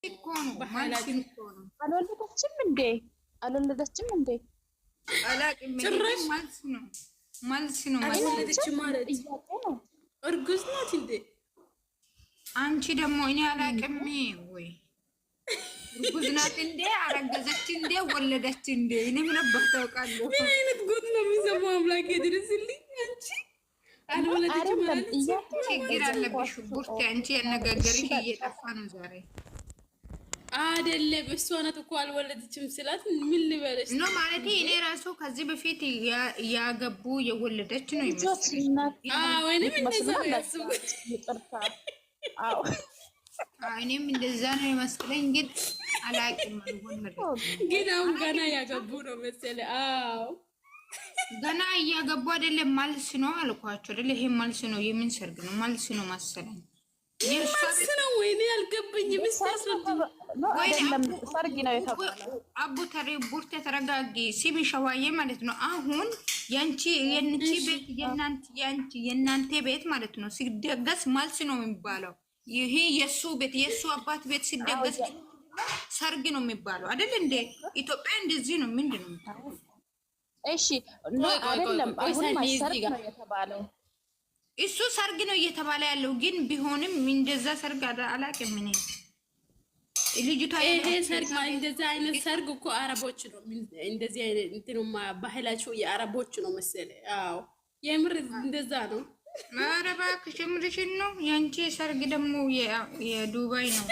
እኮ ነው ማለት ነው። አልወለደችም እንዴ? አላቅም። ጭራሽ መልስ ነው። አልወለደችም ማለት እርጉዝ ናት እንዴ? አንቺ ደግሞ እኔ አላቅም ወይ እርጉዝ ናት እንዴ? አረገዘች እንዴ? ወለደች እንዴ? እኔ ምን አባት ታውቃለሁ? ምን አይነት ጉድ ነው የሚሰማው? አምላክ ይድረስልኝ። አንቺ አልወለደችም ማለት ችግር አለብሽ ቡርቴ። አንቺ ያነጋገርሽ እየጠፋ ነው ዛሬ። አይደለም እሷ ናት እኮ አልወለደችም ስላት ምን ልበለሽ ነው ማለት እኔ ራሱ ከዚህ በፊት ያገቡ የወለደች ነው ይመስላል። ወይንም እንደዛ ነው ያስቡት። አዎ እኔም እንደዛ ነው የመስለኝ፣ ግን አላውቅም። ግን አሁን ገና ያገቡ ነው መሰለኝ። አዎ ገና እያገቡ አይደለም። መልስ ነው አልኳቸው አይደል? ይሄ መልስ ነው። የምን ሰርግ ነው? መልስ ነው መሰለኝ። መልስ ነው ወይኔ አልገባኝም። አይደለም ሰርግ ነው የተባለው። አቡ ቡርቴ ተረጋጊ። ሲሚ ሸዋዬ ማለት ነው። አሁን የንቺ ቤት የእናንተ ቤት ማለት ነው ሲደገስ መልስ ነው የሚባለው። ይሄ የሱ ቤት የሱ አባት ቤት ሲደገስ ሰርግ ነው የሚባለው አይደል እንዴ? ኢትዮጵያ እንደዚህ ነው። ምንድን ነው? እሺ አይደለም አሁን ሰርግ ነው የተባለው። እሱ ሰርግ ነው እየተባለ ያለው፣ ግን ቢሆንም እንደዛ ሰርግ አላውቅም እኔ። ልጅቷ ይሄ ሰርግ እንደዛ አይነት ሰርግ እኮ አረቦች ነው እንደዚህ አይነት እንትኑ ባህላቸው የአረቦች ነው መሰለኝ። አዎ የምር እንደዛ ነው። ኧረ እባክሽ የምርሽን ነው? ያንቺ ሰርግ ደግሞ የዱባይ ነው።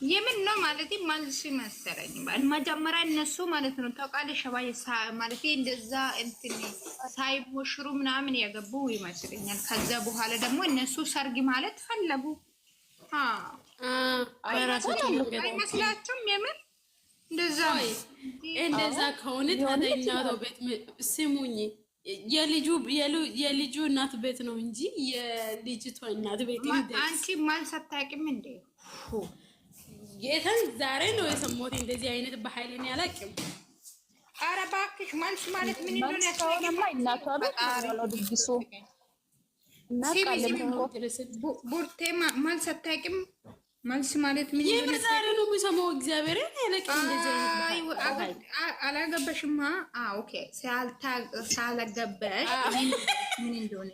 የምን ነው ማለት መልስ መሰለኝ። መጀመሪያ እነሱ ማለት ነው ታውቃለሽ፣ ሸባይ ማለት እንደዛ እንትን ሳይሞሽሩ ምናምን ያገቡ ይመስለኛል። ከዛ በኋላ ደግሞ እነሱ ሰርግ ማለት ፈለጉ። አይመስላችሁም? የምን እንደዛ ከሆነ ታዲያ ቤት ስሙኝ፣ የልጁ እናት ቤት ነው እንጂ የልጅቷ እናት ቤት አንቺ መልስ አታውቂም እንዴ? ጌታን ዛሬ ነው የሰማሁት። እንደዚህ አይነት በኃይልን ያላቅም። ኧረ እባክሽ መልስ ማለት ምን እንደሆነ ያሳውቀማ። እናቷ ቤት ነው ድግሱ። ቡርቴ መልስ አታውቂም? መልስ ማለት ምን እንደሆነ ዛሬ ነው የምሰማው። እግዚአብሔርን ያላቅም። እንደዚህ አይነት አላገባሽማ? ኦኬ ሳላገባሽ ምን እንደሆነ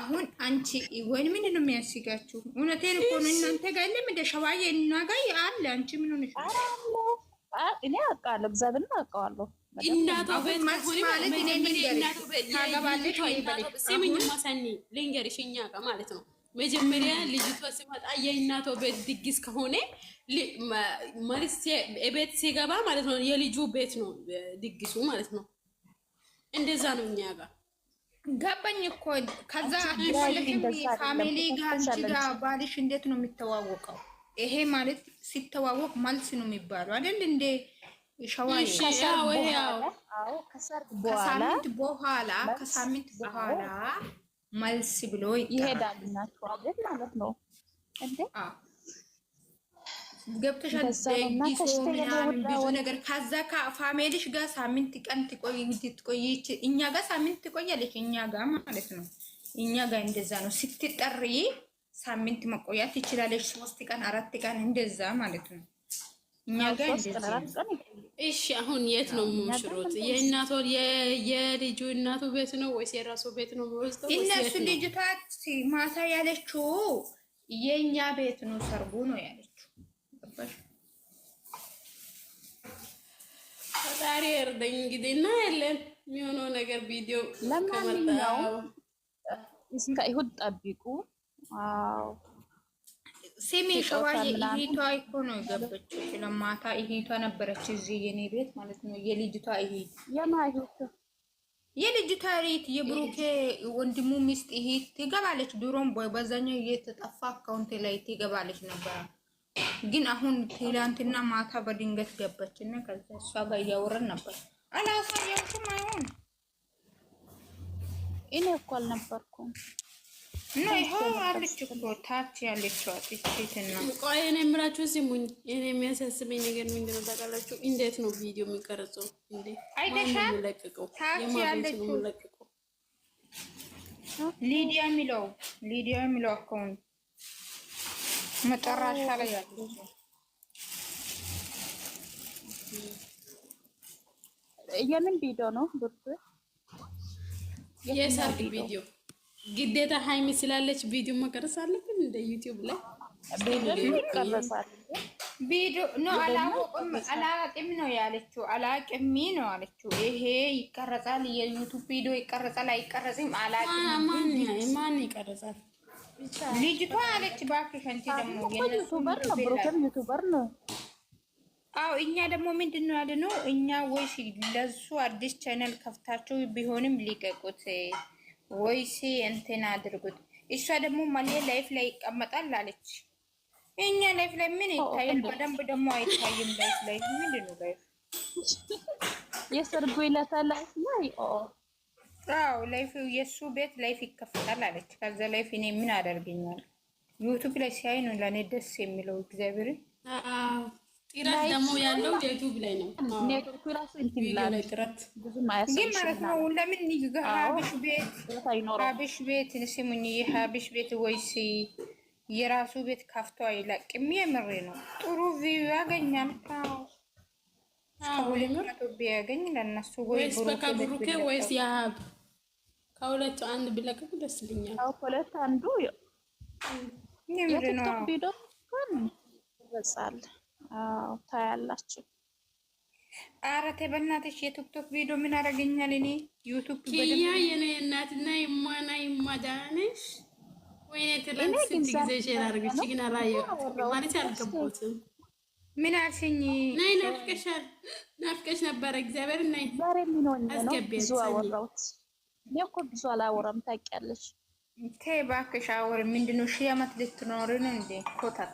አሁን አንቺ ወይ ምንድን ነው የሚያስጋችሁ? እውነቴን እኮ ነው። እናንተ ጋር የለም እንደ ሸዋዬ እና ጋር አለ። አንቺ ምን ሆነሽ? እኔ አውቃለሁ፣ እግዚአብሔርን አውቀዋለሁ። እናቷ ቤት ማለት እኔ እናቷ ቤት ታገባለች ወይ በለኝ። ስሚኝ ማሰኒ ልንገርሽ፣ እኛ ጋር ማለት ነው መጀመሪያ ልጅቷ ሲመጣ የእናቷ ቤት ድግስ ከሆነ ማለት ቤት ሲገባ ማለት ነው የልጁ ቤት ነው ድግሱ ማለት ነው። እንደዛ ነው እኛ ጋር ገባኝ እኮ። ከዛ ፋሚሊ ጋር አንቺ ጋር ባልሽ እንዴት ነው የሚተዋወቀው? ይሄ ማለት ሲተዋወቅ መልስ ነው የሚባለው አይደል እንዴ? ሸዋዬ ከሳምንት በኋላ መልስ ብሎ ይሄዳል ማለት ነው እንዴ? ገብተሻል? ምናምን ብዙ ነገር ከዛ ከፋሚሊሽ ጋር ሳምንት ቀን ትቆይች። እኛ ጋር ሳምንት ትቆያለች፣ እኛ ጋር ማለት ነው። እኛ ጋር እንደዛ ነው። ስትጠሪ ሳምንት መቆያት ትችላለች፣ 3 ቀን 4 ቀን እንደዛ ማለት ነው። እኛ ጋር እንደዛ። እሺ አሁን የት ነው ሙሽሮት? የእናቶ የልጁ እናቱ ቤት ነው ወይስ የራሱ ቤት ነው የሚወስደው? እነሱ ልጅቷ ማታ ያለችው የኛ ቤት ነው ሰርጉ ነው ያለችው። ፈጣሪ እርዳኝ እንግዲህ እና ያለን የሚሆነው ነገር ቪዲዮ ለማንኛውም እስከ ይሁድ ጠብቁ። ስሚ ሸዋዬ እህቷ እኮ ነው የገባችው። ስለማታ እህቷ ነበረች እዚህ የኔ ቤት ማለት ነው። የልጅቷ እህት የልጅቷ እህት የብሩኬ ወንድሙ ሚስት እህት ትገባለች። ድሮም በዛኛው የተጠፋ አካውንት ላይ ትገባለች ነበር። ግን አሁን ትላንትና ማታ በድንገት ገባች እና ከዛ እሷ ጋር እያወራን ነበር። አላሳየሽም? አይሆን እኔ እኮ አልነበርኩም። እና ይሄው አለች እኮ ታች ያለችው አጥቼትና ቆይ እኔ የምላችሁ ስሙኝ። እኔ የሚያሳስበኝ ነገር ምንድን ነው ታውቃላችሁ? እንዴት ነው ቪዲዮ የሚቀርጸው? እንዴ አይደሻም? ታች ያለችው ሊዲያ የሚለው አካውንት መጨረሻ ላይ ያለው የምን ቪዲዮ ነው? ብርቱ የሰርግ ቪዲዮ ግዴታ ሃይሚ ስላለች ቪዲዮ መቀረጽ አለብን እንደ ዩቲዩብ ላይ ቪዲዮ ይቀርጻል። ቪዲዮ ነው አላቅም ነው ያለችው። አላቅም ነው አለችው። ይሄ ይቀረጻል፣ የዩቲዩብ ቪዲዮ ይቀረጻል አይቀረጽም አላቅም። ማን ይቀርጻል? ልጅቷ አለች። እባክሽ አንቺ ደግሞ ዩቲዩበር ነው፣ ብሩክም ዩቲዩበር ነው። አዎ እኛ ደግሞ ምንድነው ያለነው? እኛ ወይስ ለሱ አዲስ ቻናል ከፍታችሁ ቢሆንም ሊቀቁት ወይስ እንትን አድርጉት። እሷ ደግሞ ማለ ላይፍ ላይ ይቀመጣል አለች። እኛ ላይፍ ላይ ምን ይታያል? በደንብ ደግሞ አይታይም። ላይፍ ላይ ምንድነው ላይፍ? የሰርጉ ይላታ ላይፍ ላይ አዎ ላይፍ የሱ ቤት ላይፍ ይከፈታል አለች። ከዛ ላይፍ እኔ ምን አደርገኛል? ዩቲዩብ ላይ ሲያይ ነው ለኔ ደስ የሚለው። እግዚአብሔር አዎ ጥራት ደግሞ ያለው ዩቲዩብ ላይ ነው። ኔትወርኩ ራሱ እንትን ይላል። ጥራት ብዙ ማያሳይ ግን ማለት ነው። ለምን ሀብሽ ቤት ስሙኝ፣ የሀብሽ ቤት ወይስ የራሱ ቤት ከፍቶ አይለቅም? የምሬ ነው። ጥሩ ቪው ያገኛል። ቢያገኝ ለእነሱ ወይስ በካብሩኬ ወይስ የሀብ ከሁለቱ አንድ ቢለቅቁ ደስ ይለኛል። ከሁለት አንዱ የቲክቶክ ቪዲዮ ይበዛል። ታያላችሁ። ኧረ ተይ በእናትሽ የቲክቶክ ቪዲዮ ምን አደረገኛል? እኔ ዩቲዩብ ኪያ የኔ እናትና ይማና ይማዳነሽ ወይኔ ትላንት ስንት ጊዜ ሼር አድርገሽ ግን አላየሁትም ማለት አልገባሁትም። ምን አልሽኝ? ናይ ናፍቀሽ ነበረ። እግዚአብሔር ናይ ዛሬ ምን ሆነ ነው ብዙ አወራሁት። እኔ እኮ ብዙ አላወራም ታውቂያለሽ። ተይ እባክሽ አወሪ። ምንድነው ሺህ ዓመት ልትኖሪ ነው እንዴ? ኮታት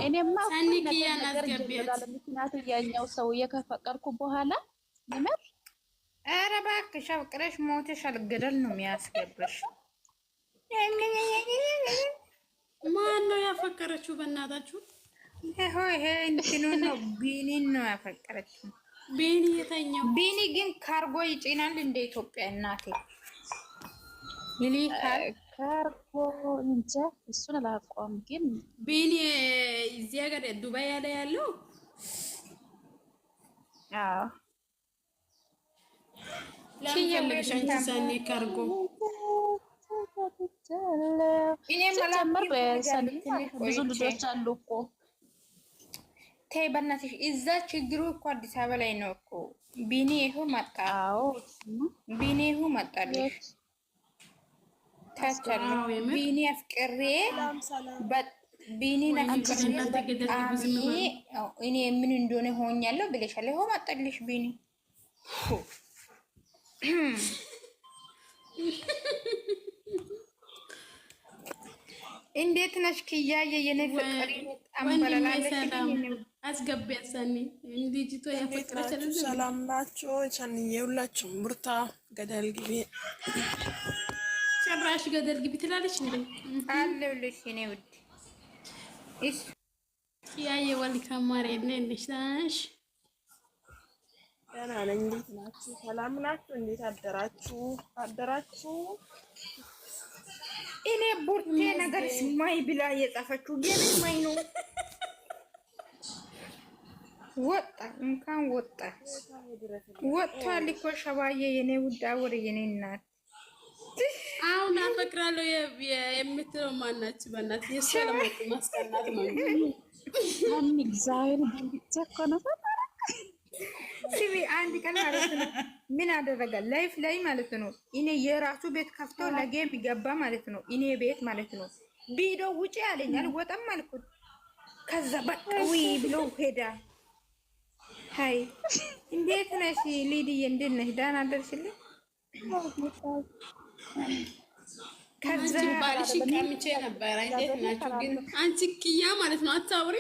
እኔማ ሰኒ ኪያን አስገቢያት። ምክንያቱም ያኛው ሰውዬ ከፈቀርኩ በኋላ ምር ኧረ እባክሽ አፍቅረሽ ሞተሽ አልገደል ነው የሚያስገባሽ። ማን ነው ያፈቀረችው? በእናታችሁ ይሄ እንትኑ ነው። ቢኒን ነው ያፈቀረችው። ቢኒ የተኛው ቢኒ ግን ካርጎ ይጭናል እንደ ኢትዮጵያ እናቴ ካርጎ እንጃ እሱን አላውቀውም። ግን ቢኒ እዚህ ሀገር ዱባይ ያለው ለምን ሰኒ ካርጎ ብዙ ልጆች አሉ እኮ። ተይ በእናትሽ እዛ ችግሩ እኮ አዲስ አበባ ላይ ነው እኮ። ቢኒ ይኸው መጣ። ቢኒ ይኸው መጣልሽ። ታቻለሁ ቢኒ አፍቅሬ ቢኒ እኔ ምን እንደሆነ ሆኛለሁ ብለሻል። ይኸው መጣልሽ ቢኒ። እንዴት ነሽ ኪያዬ? የኔ ፍቅር አስገቢያት ሰኒ። ልጅቷ ያፈቅራች ሰላም ናቸው ሰኒዬ። ሁላችሁም ብርታ ገደል ግቢ፣ ጭራሽ ገደል ግቢ ትላለች እንዴ? አለሁልሽ የኔ ውድ ኪያዬ። ወልካም ማርያም ነሽ? ታናሽ ደህና ነኝ። እንዴት ናችሁ? ሰላም ናችሁ? እንዴት አደራችሁ? እኔ ቡርቴ ነገር ስማይ ብላ የጻፈችው ግን ማይ ነው። ወጣ እንኳን ወጥቷል እኮ ሸባዬ የኔ ውድ አወር የኔ እናት። አሁን አፈቅራለሁ የምትለው ማናች? በእናት የሷ ለማስቀናት ነው እንጂ እግዚአብሔር ቢቸኮነ ሲቪ አንድ ቀን ማለት ነው ምን አደረገ? ላይፍ ላይ ማለት ነው እኔ የራሱ ቤት ከፍቶ ለጌም ይገባ ማለት ነው። እኔ ቤት ማለት ነው ቪዲዮ ውጪ ያለኝ አልወጣም አልኩት። ከዛ በቃዊ ብሎ ሄዳ። ሃይ እንዴት ነሽ ሊዲዬ? እንዴት ነሽ? ደህና አደርሽልኝ? ከዛ ባልሽ ቀምቼ ነበር። እንዴት ናችሁ ግን? አንቺ ኪያ ማለት ነው አታውሪ።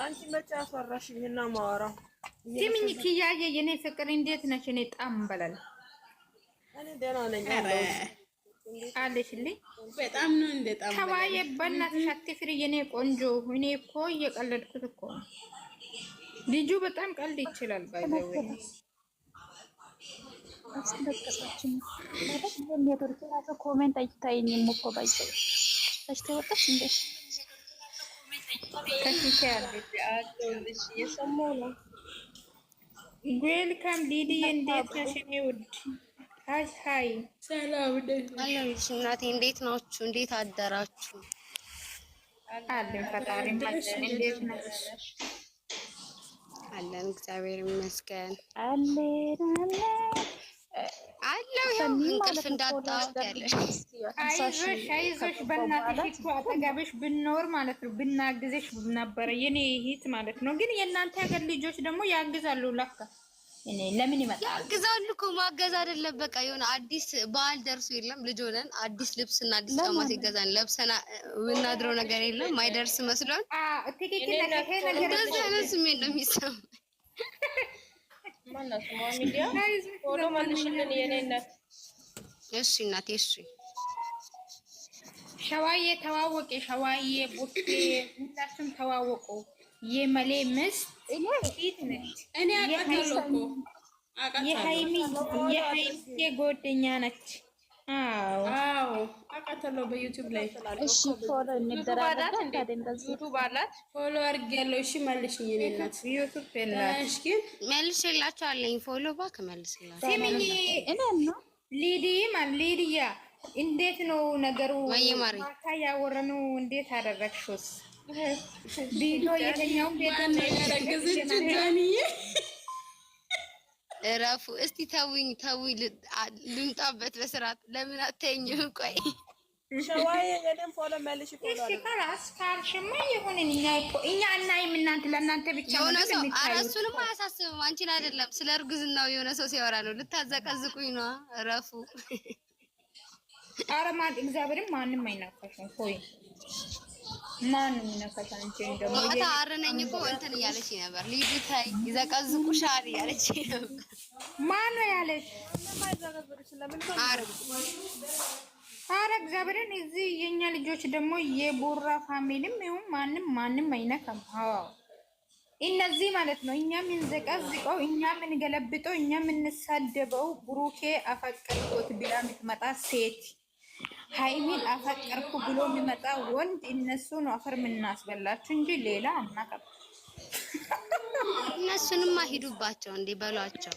አንቺ መቼ አስወራሽኝና ማወራው? ሲሚኝ ኪያዬ የኔ ፍቅር እንዴት ነሽ? እኔ ጣም በላል። እኔ ደህና ነኝ አለሽልኝ። በጣም ነው እንደ ጣም ተዋዬ በእናትሽ አትፍሪ የኔ ቆንጆ። እኔ እኮ እየቀለድኩት እኮ ልጁ በጣም ቀልድ ይችላል። ባይዘው አስለቀሳችን ማለት ነው። ኔትወርክ ራሱ ኮሜንት አይታየኝም እኮ ባይዘው ተሽተ ወጣሽ እንዴ? ከፊት ያለች አለሁልሽ እየሰማሁ ነው። ዌልካም ሊዲዬ፣ እንዴት ነሽ? እኔ ውድ ሀይ ሀይ፣ ሰላም አለሁልሽ እናቴ። እንዴት ናችሁ? እንዴት አደራችሁ? አለን ፈጣሪ ይመስገን። እንዴት ነሽ? አለን እግዚአብሔር ይመስገን። አለን አለው ያው እንቅልፍ እንዳጣው ያለሽ። አይዞሽ አይዞሽ፣ በእናትሽ እኮ አጠገብሽ ብንኖር ማለት ነው ብናግዝሽ ነበረ የኔ እህት ማለት ነው። ግን የእናንተ ሀገር ልጆች ደግሞ ያግዛሉ ለካ። እኔ ለምን ይመጣል? ያግዛሉ እኮ ማገዝ አይደለም በቃ የሆነ አዲስ በዓል ደርሶ የለም ልጅ ሆነን አዲስ ልብስና አዲስ ጫማ ሲገዛን ለብሰና የምናድረው ነገር የለም ማይደርስ መስሎን ትክክል ነሽ። ይሄ ነገር እንደዚህ አይነት ስሜት ነው የሚሰማው። ማናት ሚዲያ ፎሎ መልሽልን የኔ እናት። እሺ እናቴ እሺ። ሸዋዬ ተዋወቂ፣ ሸዋዬ ቡቴ ሁላችሁም ተዋወቁ። የመሌ ምስት ፊት ነች። እኔ አውቃታለሁ እኮ የሃይሚ ጓደኛ ነች። አዎ አውቃታለሁ በዩቲዩብ ላይ። እሺ ፎሎ እንደራረጋ እንደዚህ ዩቲዩብ አላት ፎሎ አድርጌያለሁ። እሺ መልሽኝ የኔ እናት። ዩቲዩብ የላት። እሺ ግን መልሽላችኋለሁ። ፎሎ ባክ መልሽላችሁ። ሲሚኝ እኔ ነው ሊዲያ እንዴት ነው ነገሩ? ወይ ማሪ ማታ ያወራነው እንዴት አደረግሽውስ? ቪዲዮ የተኛው ቤት ነው ያረገዘች ጃኒዬ። እረፉ እስቲ ተውኝ ልምጣበት በስርዓት። ለምን አትተኝም? ቆይ ሸዋዬ የኔን ፎሎ መልሽ። ፎሎ እሺ ካላስ ካልሽማ ይሁን። እኛ እናይም እናንተ ለእናንተ ብቻ የሆነ ነው ሰው የሚታየው። እሱንም አያሳስብም። አንቺን አይደለም ስለ እርግዝናው የሆነ ሰው ሲያወራ ነው። ልታዘቀዝቁኝ ነው። እረፉ። ኧረ ማን እግዚአብሔርን ማንም አይናካሽም። ሆይ ማንም ይነካሽ አንቺ ደግሞ ማታ አረነኝ እኮ እንትን እያለች ነበር። ልጅ ታይ ይዘቀዝቁሻል እያለች ነበር። ማን ነው ያለሽ? አረ ኧረ እግዚአብሔርን እዚህ የኛ ልጆች ደግሞ የቦራ ፋሚሊም ይሁን ማንም አይነካም። አዎ እነዚህ ማለት ነው እኛ የምንዘቀዝቀው እኛ የምንገለብጠው እኛ የምንሳደበው ብሩኬ አፈቀርኩት ብላ የምትመጣ ሴት ሃይሚን አፈቀርኩ ብሎ የሚመጣ ወንድ እነሱ ነው አፈር የምናስበላችሁ እንጂ ሌላ አናውቅም። እነሱንማ ሂዱባቸው እንዴ በሏቸው።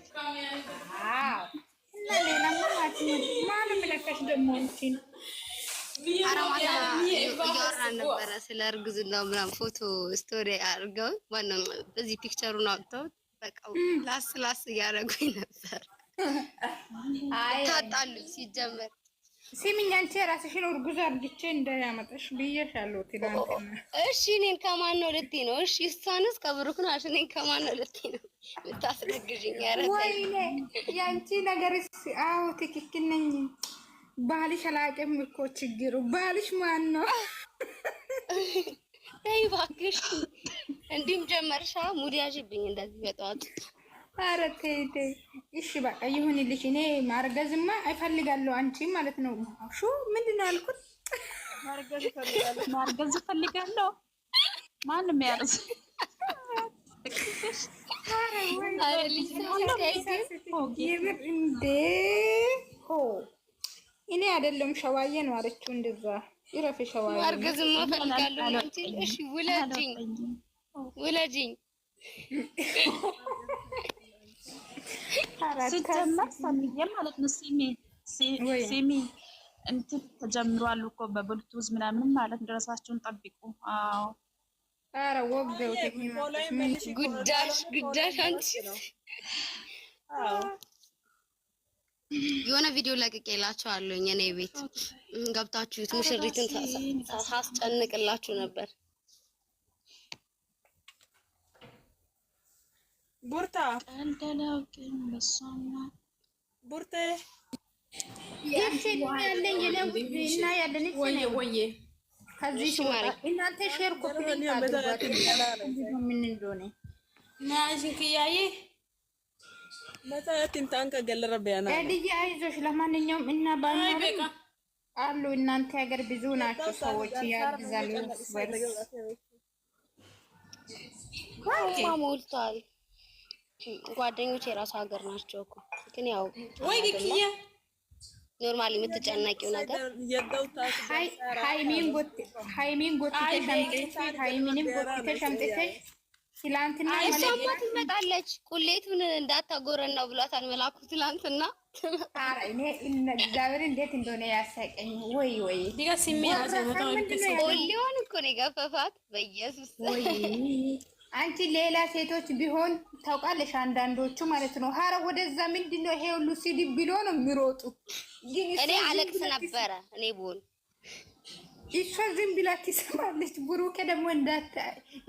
አዎ እና ሌላ ማንም ለከሽ ደግሞ እንትን አራማታ እያወራን ነበረ ስለ እርግዝናው ምናምን ፎቶ ስቶሪ አድርገው ማነው በዚህ ፒክቸሩን አውጥተው በቃ ላስ እያደረጉኝ ነበር። ታጣሉ ሲጀመር። ሲሚኝ አንቺ ራስሽን እርጉዝ አድርግቼ እንዳያመጣሽ ብዬሻለሁ ትናንትና። እሺ እኔን ከማን ነው ልትይ ነው? እሺ እሷንስ ከብሩክ ነው። እኔን ከማን ነው ልትይ ነው የምታስረግዥኝ? ወይኔ ያንቺ ነገርስ አዎ ትክክል ነኝ። ባልሽ አላውቅም እኮ ችግሩ። ባልሽ ማን ነው? ተይ እባክሽ እንዲህም ጀመርሻ። ሙድ ያዥብኝ እንደዚህ በጠዋት። ኧረ ተይ ተይ። እሺ በቃ ይሁንልሽ። እኔ ማርገዝማ እፈልጋለሁ። አንቺ ማለት ነው ሹ ምንድን ነው ያልኩት? ማርገዝ እፈልጋለሁ። ማንም ያርስ እንዴ እኔ አይደለም ሸዋዬ ነው አለችው። እንደዛ ይረፍ ሸዋዬ ማርገዝማ እፈልጋለሁ። አንቺ እሺ ውለጂኝ ሲጀመር ሰሚዬ ማለት ነው ሲሚ እንትን ተጀምሯል እኮ በብሉቱዝ ምናምን ማለት ድረሳችሁን ጠብቁ። አዎ ኧረ ወግዘው ጉዳሽ አንቺ የሆነ ቪዲዮ ለቅቄላችኋለሁ እኔ ቤት ገብታችሁት ሙሽሪትን ሳስጨንቅላችሁ ነበር። ቡርታ ቀልደላውቅም በሷና ቡርቴ ያለኝ እና ያለን ወየ ከዚህ ሲወጣ እናንተ ሼር ኮፒ ሊንክ አድርጓት ምን እንደሆነ ማሽን ክያዬ መታያትን ታንከ ገለረበያና እድዬ አይዞሽ። ለማንኛውም እና ባናሪ አሉ እናንተ ሀገር ብዙ ናቸው ሰዎች ያግዛሉ። ሞልቷል። ጓደኞች የራሱ ሀገር ናቸው እኮ ግን ያው ወይ ግክያ ኖርማሊ የምትጨነቂው ነገር ሃይሚን ጎትተሽ አምጥተሽ ትላንትና እሷማ ትመጣለች። ቁሌቱን እንዳታጎረን ነው ብሏታል መላኩ ትላንትና። ኧረ እኔ እግዚአብሔር እንዴት እንደሆነ ያሳቀኝ። ወይ ኦሊዮን እኮ ነው የገፈፋት በኢየሱስ። አንቺ ሌላ ሴቶች ቢሆን ታውቃለሽ፣ አንዳንዶቹ ማለት ነው ኧረ ወደዛ ምንድን ነው ይሄ ሁሉ ስድብ ብሎ ነው የሚሮጡ። እኔ አለቅስ ነበረ እኔ ብሆን። እሷ ዝም ብላ ትሰማለች። ብሩኬ ደግሞ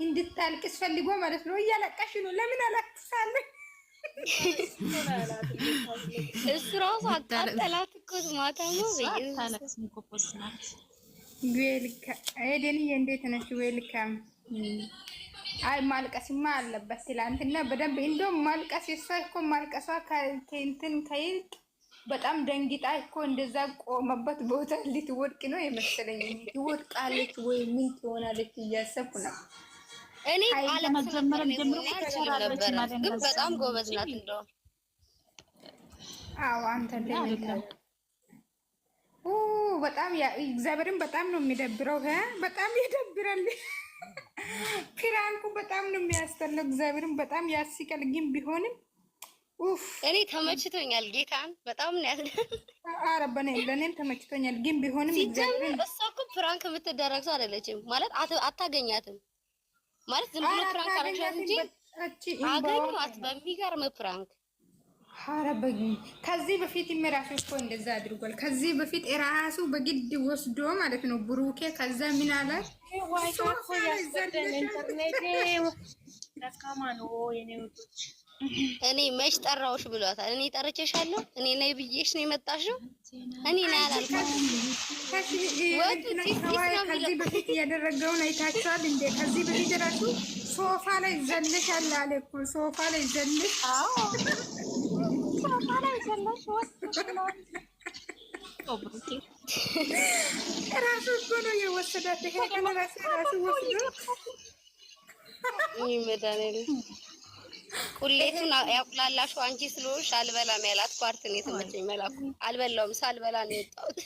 እንድታልቅስ ፈልጎ ማለት ነው። እያለቀሽ ነው። ለምን አላቅሳለሁ? እሱ ራሱ አቃጠላት እኮ ማታ ነው። ኤደንዬ እንዴት ነሽ? ዌልካም። አይ ማልቀስማ አለበት። ትላንትና በደንብ እንደውም ማልቀስ እሷ እኮ ማልቀሷ ከእንትን ከይልቅ በጣም ደንግጣ እኮ እንደዛ ቆመበት ቦታ ልትወድቅ ነው የመሰለኝ። ትወድቃለች ወይ ምን ትሆናለች እያሰብኩ ነው። እኔ አለመጀመሪያ ጀምሮ ግን በጣም ጎበዝ ናት እንደው። አዎ አንተ በጣም እግዚአብሔርን በጣም ነው የሚደብረው። በጣም ይደብራል። ፕራንኩ በጣም ነው የሚያስጠላው። እግዚአብሔርን በጣም ያስቀል። ግን ቢሆንም እኔ ተመችቶኛል። ጌታን በጣም ነው ያለ። ኧረ ለእኔም ተመችቶኛል። ግን ቢሆንም እግዚአብሔርን እሷ እኮ ፕራንክ የምትደረግ ሰው አይደለችም ማለት አታገኛትም ማለት ዝም ብሎ ፕራንክ አረጋት እንጂ አገኘኋት በሚገርም ፕራንክ። ኧረ ከዚህ በፊት ራሱ እኮ እንደዛ አድርጓል። ከዚህ በፊት ራሱ በግድ ወስዶ ማለት ነው ብሩኬ። ከዛ ምን አለ እኔ መች ጠራሁሽ ብሏታል። እኔ ጠርቼሻለሁ? እኔ ነይ ብዬሽ ነው የመጣሽው? እኔ ነይ አላልኩም። ከዚህ በፊት ያደረገውን አይታችኋል እንዴ? ከዚህ በፊት ራሱ ሶፋ ላይ ዘለሻል አለ እኮ። ሶፋ ላይ ዘለሽ ራሱ እኮ ነው የወሰዳት። ይሄ ራሱ ወስዶ መድኃኒዓለም ቁሌቱን ያቁላላሽው አንቺ ስለሆንሽ አልበላም ያላት ፓርት ነው የተመቸኝ። መላኩ አልበላውም ሳልበላ ነው የወጣሁት።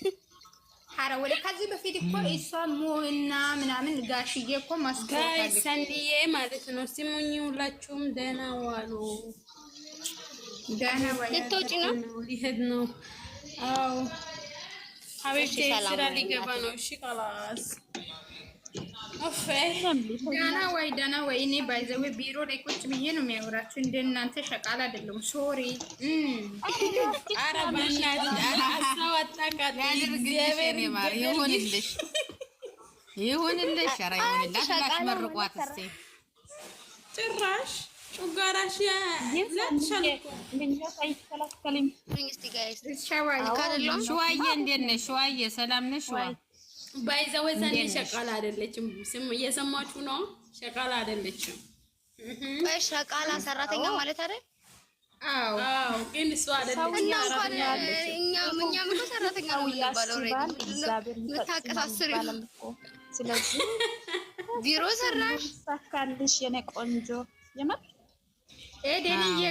ኧረ ወደ ከዚህ በፊት እኮ እሷ ሞና ምናምን ጋሽዬ እኮ ማስገባታለች ሰንዬ ማለት ነው። ሲሙኝ ሁላችሁም ደህና ዋሉ። ደህና ዋሉ። ልትወጪ ነው? ሊሄድ ነው። አዎ ሀቢብቴ ስራ ሊገባ ነው። እሺ خلاص ደህና ወይ። እኔ ባይዘዌ ቢሮ ላይ ቁጭ ብዬ ነው የሚያወራችሁ። እንደናንተ ሸቃል አይደለም። ሶሪ ኧረ በእናትሽ አሳወጣቃት። ይሁንልሽ ይሁንልሽ። ኧረ ይሁንልሽ። አትመርቋት እስኪ ጭራሽ ጩጋራሽ ሸዋዬ እንዴት ነሽ? ሸዋዬ ሰላም ነሽ? ባይዘው ዘኔ ሸቃላ አይደለችም። ስም እየሰማችሁ ነው። ሸቃላ አይደለችም። ሸቃላ ሰራተኛ ማለት አይደል? አዎ ግን እሱ አይደለም። እኛ ምን ሰራተኛ ነው የሚባለው? የምታቀሳስሪው ስለዚህ ቢሮ ሰራሽ ሳካልሽ የኔ ቆንጆ የማ ኤደንዬ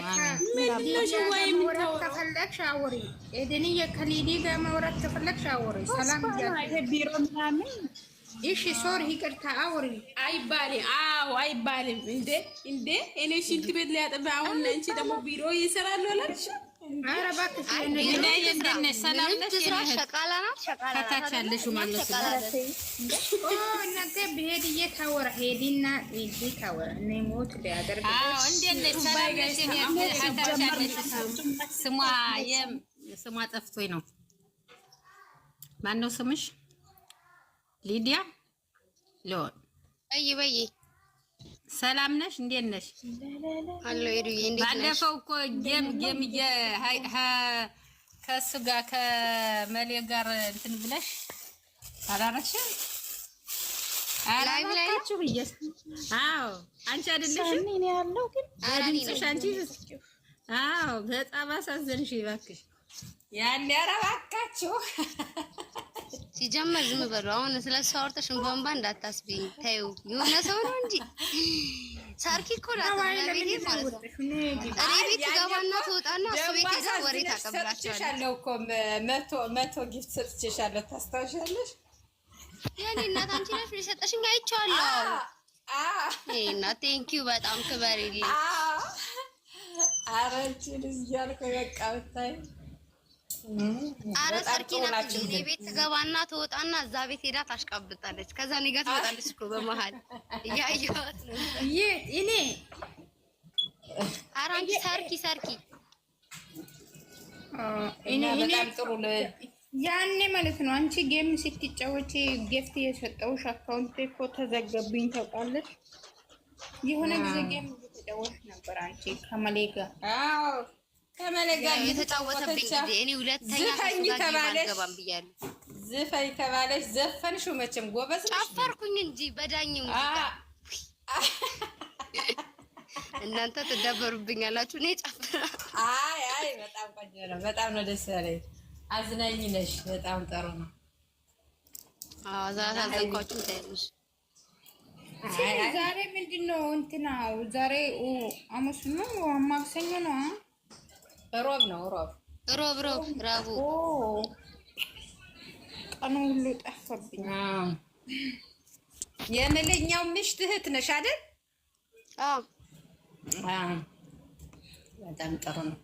ከፈለግሽ አውሪ። ኤደንዬ ከሊዲ ጋር ማውራት ከፈለግሽ አውሪ። ሰላም ቢሮ ምናምን እሺ፣ ሶሪ ይቅርታ፣ አውሪ። አይባልም። አዎ አይባልም። እንዴ እኔ ሽንት ቤት ሊያጠባ አሁን አንቺ ደግሞ ቢሮ ይሰራል አላልሽ? ኧረ እባክሽ እንደት ነሽ? ሰላም ነሽ? ሸቃላ ናት። ሸቃላ ከታች ያለሽው ማለት ነው። እናንተ ብሄድዬ ታወራ ሄዲና ሄዲ ታወራ እኔ ሞት ሊያደርግ እንደት ነሽ? ሰላም ነሽ? ከታች ያለሽው ስሟ ጠፍቶኝ ነው። ማነው ስምሽ? ሊዲያ ሎን በይ ሰላም ነሽ? እንዴት ነሽ? አሎ ሄዱዬ እንዴት ነሽ? ባለፈው እኮ ጌም ከእሱ ጋር ከመሌ ጋር እንትን ብለሽ አላረግሽም? አላረጋችሁ ብዬሽ። አዎ አንቺ አይደለሽም? እኔ ያለው ግን ድምፅሽ አንቺ። አዎ በጣም አሳዘንሽ። እባክሽ ያኔ ኧረ እባካችሁ ሲጀመር ዝም በሉ። አሁን ስለሱ አውርተሽ በእንባ እንዳታስቢኝ ተይው። የሆነ ሰው ነው እንጂ ሳርኪ እኮ ናት። ቤት ማለት ነው ቤት ገባና ትወጣና እሱ ቤት ሄዳ ወሬ ታቀብላችኋለች እኮ መቶ ጊፍት ሰጥቼሻለሁ። ታስታውሻለሽ? የኔ እናት አንቺ ነሽ የሰጠሽኝ። አይቼዋለሁ። እና ቴንኪው በጣም ክበሪልኝ። ኧረ አንቺ ልጅ እያልኩ በቃ ብታይ አረ ሰርኪ ናት። እኔ ቤት ትገባና ትወጣና እዛ ቤት ሄዳ ታሽቃብጣለች። ከዛ እኔ ጋር ትመጣለች እኮ በመሀል እያየኋት ነው። እኔ አረ አንቺ ሰርኪ እኔ በጣም ጥሩ ያኔ ማለት ነው አንቺ ጌም ስትጫወቺ ጊፍት የሰጠውሽ አካውንት እኮ ተዘገብኝ ታውቃለች። የሆነ ጊዜ ጌም እየተጫወትሽ ነበር አንቺ ከመሌ ጋር። አዎ ከመሌ ጋር የተጫወተብኝ ጊዜ እኔ ሁለተኛ ገባም ብያለሁ። ዝፈኝ ተባለሽ ዘፈንሽው። መቼም ጎበዝ ነሽ። ጨፈርኩኝ እንጂ በዳኝ ሙዚቃ። እናንተ ትደበሩብኛላችሁ። እኔ ጨፍራ። አይ በጣም ቆንጆ ነው። በጣም ነው ደስ ያለኝ። አዝናኝ ነሽ። በጣም ጥሩ ነው። አዎ ዛሬ አልተንኳችሁ ታይልሽ። ዛሬ ምንድነው እንትና ዛሬ ሐሙስ ነው ማክሰኞ ነው? ሮብ ነው። ረቡዕ ቀኑ ሁሉ ጠፋብኝ። የመለኛው ምሽት እህት ነሽ አይደል? አዎ በጣም ጥሩ ነው።